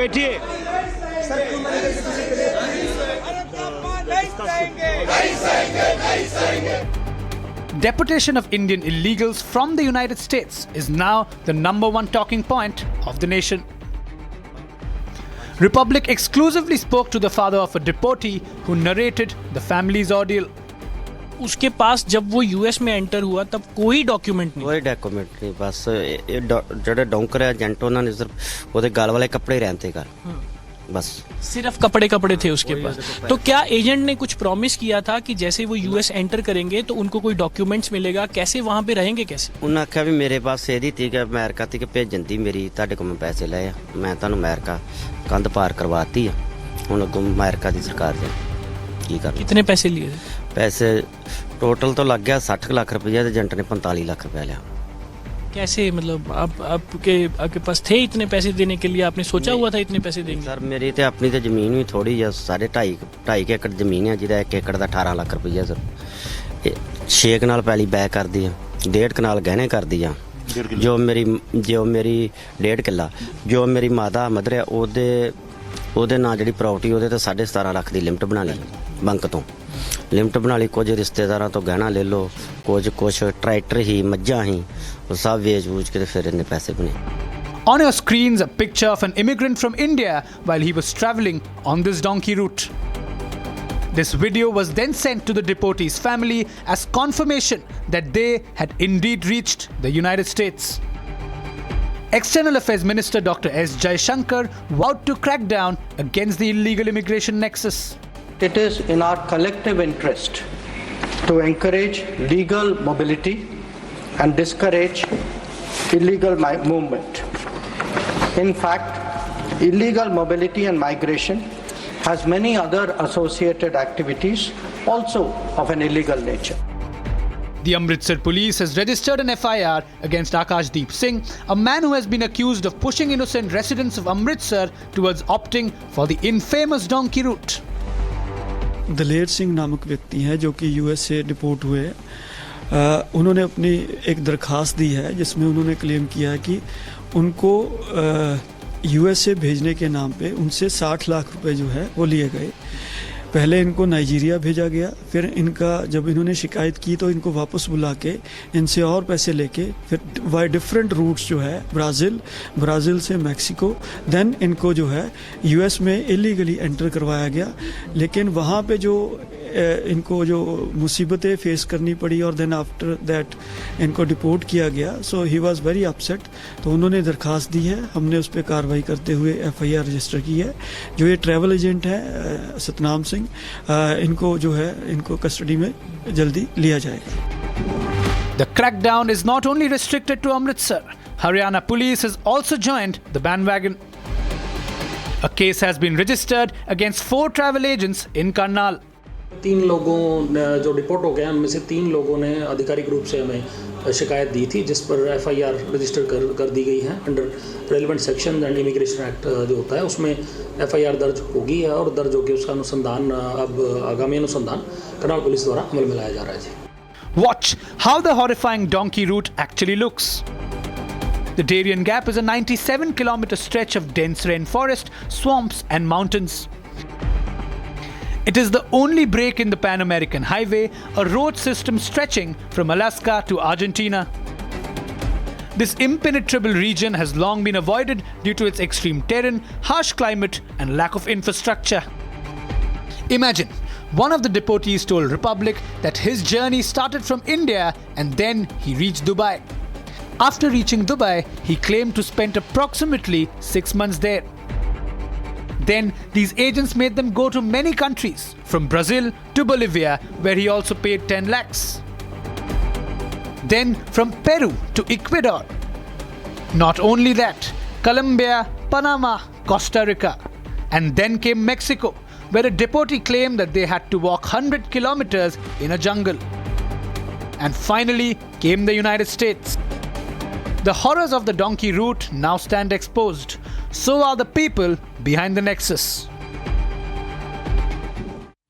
बैठिए। Deportation of Indian illegals from the United States is now the #1 talking point of the nation. Republic exclusively spoke to the father of a deportee who narrated the family's ordeal. उसके पास जब वो US में enter हुआ तब कोई document नहीं, कोई document नहीं, बस ਜਿਹੜੇ ਡੌਂਕਰ ਏਜੰਟ ਉਹਨਾਂ ਨੇ ਸਿਰਫ ਉਹਦੇ ਗਲ ਵਾਲੇ ਕੱਪੜੇ ਰਹਿੰਦੇ ਕਰ बस सिर्फ कपड़े थे उसके पास। तो क्या एजेंट ने कुछ प्रॉमिस किया था कि जैसे वो यूएस एंटर करेंगे तो उनको कोई डॉक्यूमेंट्स मिलेगा, कैसे वहाँ पे रहेंगे कैसे? ਉਹਨਾਂ ਆਖਿਆ ਵੀ ਮੇਰੇ ਪਾਸ ਇਹਦੀ ਤੀ ਕਿ ਅਮਰੀਕਾ ਤੀ ਕਿ ਭੇਜਣ ਦੀ ਮੇਰੀ ਤੁਹਾਡੇ ਕੋਲ ਮੈਂ ਪੈਸੇ ਲਏ ਆ, ਮੈਂ ਤੁਹਾਨੂੰ ਅਮਰੀਕਾ ਕੰਧ ਪਾਰ ਕਰਵਾਤੀ ਆ, ਹੁਣ ਅੱਗੋਂ ਅਮਰੀਕਾ ਦੀ ਸਰਕਾਰ ਦੇ ਕੀ ਕਰ। कितने पैसे लिए थे? ਪੈਸੇ ਟੋਟਲ ਤੋਂ ਲੱਗ ਗਿਆ 60 ਲੱਖ ਰੁਪਏ ਤੇ ਏਜੰਟ ने 45 ਲੱਖ रुपया लिया। कैसे, मतलब आपके पास थे इतने पैसे देने के लिए? आपने सोचा हुआ था इतने पैसे देंगे? ਸਰ ਮੇਰੀ ਤੇ ਆਪਣੀ ਤੇ ਜ਼ਮੀਨ ਵੀ ਥੋੜੀ ਜਿਹਾ 2.5 ਏਕੜ ਜ਼ਮੀਨ ਹੈ, ਜਿਹਦਾ 1 ਏਕੜ ਦਾ 18 ਲੱਖ ਰੁਪਈਆ ਸਰ। 6 ਕਨਾਲ ਪੈਲੀ ਬੈਕ ਕਰਦੀ ਆ, 1.5 ਕਨਾਲ ਗਹਿਣੇ ਕਰਦੀ ਆ, ਜੋ ਮੇਰੀ 1.5 ਕਿੱਲਾ ਜੋ ਮੇਰੀ ਮਾਤਾ ਮਦਰ ਹੈ ਉਹਦੇ ਨਾਂ ਜਿਹੜੀ ਪ੍ਰਾਪਰਟੀ ਉਹਦੇ ਤੇ 17.5 ਲੱਖ ਦੀ ਲਿਮਟ ਬਣਾ ਲਈ ਬੈਂਕ ਤੋਂ। ਲਿਮਟ ਬਣਾ ਲਈ, ਕੁਝ ਰਿਸ਼ਤੇਦਾਰਾਂ ਤੋਂ ਗਹਿਣਾ ਲੈ ਲਓ, ਕੁਝ ਟਰੈਕਟਰ ਹੀ ਮੱਝਾਂ ਹੀ ਉਹ ਸਭ ਵੇਚ-ਵੂਚ ਕੇ ਤੇ ਫਿਰ ਇਹਨੇ ਪੈਸੇ ਬਣੇ। On your screens, a picture of an immigrant from India while he was traveling on this donkey route. This video was then sent to the deportee's family as confirmation that they had indeed reached the United States. External Affairs Minister Dr. S. Jaishankar vowed to crack down against the illegal immigration nexus. It is in our collective interest to encourage legal mobility and discourage illegal movement. In fact, illegal mobility and migration has many other associated activities also of an illegal nature. The Amritsar police has registered an FIR against Akashdeep Singh, a man who has been accused of pushing innocent residents of Amritsar towards opting for the infamous donkey route. दलेर सिंह नामक व्यक्ति हैं जो कि US से deport हुए हैं। उन्होंने अपनी एक दरख्वास्त दी है जिसमें उन्होंने क्लेम किया है कि उनको यूएस से भेजने के नाम पे उनसे 60 लाख रुपए जो है वो लिए गए। पहले इनको नाइजीरिया भेजा गया, फिर इनका जब इन्होंने शिकायत की तो इनको वापस बुला के इनसे और पैसे लेके फिर बाय डिफरेंट रूट्स जो है ब्राज़ील से मैक्सिको, देन इनको जो है यूएस में इलीगली एंटर करवाया गया। लेकिन वहाँ पे जो इनको जो मुसीबतें फेस करनी पड़ी और देन आफ्टर दैट इनको डिपोर्ट किया गया, सो ही वाज वेरी अपसेट। तो उन्होंने दरख्वास्त दी है, हमने उस पर कार्रवाई करते हुए FIR रजिस्टर की है। जो ये ट्रैवल एजेंट है सतनाम सिंह, इनको जो है इनको कस्टडी में जल्दी लिया जाएगा। The crackdown is not only restricted to Amritsar. Haryana police has also joined the bandwagon. A case has been registered against 4 travel agents in Karnal. 3 लोगों जो डिपोर्ट हो गए हैं उनमें से 3 लोगों ने आधिकारिक रूप से हमें शिकायत दी थी, जिस पर FIR रजिस्टर कर दी गई है under relevant section and immigration act जो होता है उसमें FIR दर्ज होगी और दर्ज होकर उसका अनुसंधान अब आगामी अनुसंधान करनाल पुलिस द्वारा अमल में लाया जा रहा है जी। Watch how the horrifying donkey route actually looks. The Darien Gap is a 97-kilometer stretch of dense rainforest, swamps and mountains. It is the only break in the Pan American Highway, a road system stretching from Alaska to Argentina. This impenetrable region has long been avoided due to its extreme terrain, harsh climate, and lack of infrastructure. Imagine, one of the deportees told Republic that his journey started from India and then he reached Dubai. After reaching Dubai, he claimed to spend approximately 6 months there. Then, these agents made them go to many countries, from Brazil to Bolivia, where he also paid 10 lakhs. Then, from Peru to Ecuador. Not only that, Colombia, Panama, Costa Rica. And then came Mexico, where a deportee claimed that they had to walk 100 kilometers in a jungle. And finally came the United States. The horrors of the donkey route now stand exposed. So are the people behind the nexus.